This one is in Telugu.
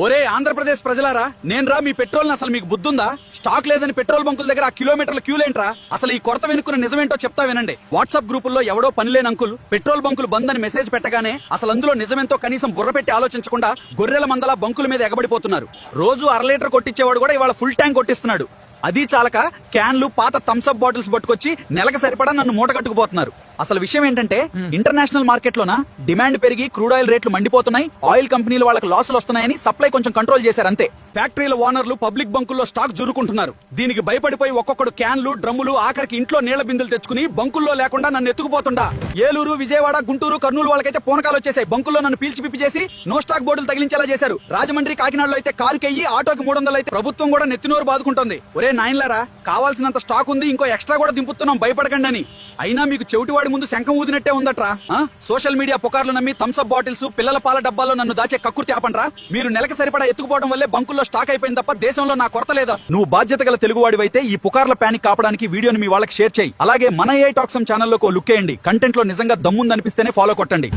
ఒరే ఆంధ్రప్రదేశ్ ప్రజలారా, నేను రా మీ పెట్రోల్ అసలు మీకు బుద్ధుందా? స్టాక్ లేదని పెట్రోల్ బంకుల దగ్గర ఆ కిలోమీటర్ల క్యూలేంట్రా? అసలు ఈ కొరత వెనుక్కున్న నిజమేంటో చెప్తా వినండి. వాట్సాప్ గ్రూపుల్లో ఎవడో పనిలేని అంకుల్ పెట్రోల్ బంకులు బంద్ అని మెసేజ్ పెట్టగానే అసలు అందులో నిజమేంతో కనీసం బుర్ర పెట్టి ఆలోచించకుండా గొర్రెల మందల బంకుల మీద ఎగబడిపోతున్నారు. రోజు 1/2 లీటర్ కొట్టించేవాడు కూడా ఇవాళ ఫుల్ ట్యాంక్ కొట్టిస్తున్నాడు. అది చాలక క్యాన్లు, పాత థమ్స్అప్ బాటిల్స్ పట్టుకొచ్చి నెలకు సరిపడా నన్ను మూట కట్టుకుపోతున్నారు. అసలు విషయం ఏంటంటే ఇంటర్నేషనల్ మార్కెట్ లోన డిమాండ్ పెరిగి క్రూడ్ ఆయిల్ రేట్లు మండిపోతున్నాయి. ఆయిల్ కంపెనీలు వాళ్ళకి లాసులు వస్తున్నాయని సప్లై కొంచెం కంట్రోల్ చేశారు అంతే. ఫ్యాక్టరీల ఓనర్లు పబ్లిక్ బంకుల్లో స్టాక్ జురుకుంటున్నారు. దీనికి భయపడిపోయి ఒక్కొక్కడు క్యాన్లు, డ్రమ్ములు, ఆఖరికి ఇంట్లో నీళ్ల బిందులు తెచ్చుకుని బంకుల్లో లేకుండా నన్ను ఎత్తుకుపోతుండా. ఏలూరు, విజయవాడ, గుంటూరు, కర్నూలు వాళ్ళకైతే పూనకాలు వచ్చేసాయి. బంకుల్లో నన్ను పీల్చి పిప్పి చేసి నో స్టాక్ బోర్డులు తగిలించేలా చేశారు. రాజమండ్రి, కాకినాడలో అయితే కారుకెయ్యి ఆటోకి 300 అయితే ప్రభుత్వం కూడా నెత్తినోరు బాదుకుంటుంది. ఒరే నాయన్లారా, కావాల్సినంత స్టాక్ ఉంది, ఇంకో ఎక్స్ట్రా కూడా దింపుతున్నాం, భయపడకండి అని. అయినా మీకు చెవిటివాడి ముందు శంఖం ఊదినట్టే ఉందట్రా. సోషల్ మీడియా పుకార్లు నమ్మి థమ్స్అప్ బాటిల్స్, పిల్లల పాల డబ్బాల్లో నన్ను దాచే కక్కుర్తి ఆపండ్రా. మీరు నెలకు సరిపడా ఎత్తుకుపోవడం వల్లే బంకుల్లో స్టాక్ అయిపోయింది తప్ప దేశంలో నా కొరత లేదా? నువ్వు బాధ్యత గల తెలుగువాడివైతే ఈ పుకార్ల పానిక్ కాపడానికి వీడియోని మీ వాళ్ళకి షేర్ చేయి. అలాగే మన AI టాక్స్ ఛానల్లోకి లుక్ వేయండి. కంటెంట్ లో నిజంగా దమ్ముందనిపిస్తేనే ఫాలో కొట్టండి.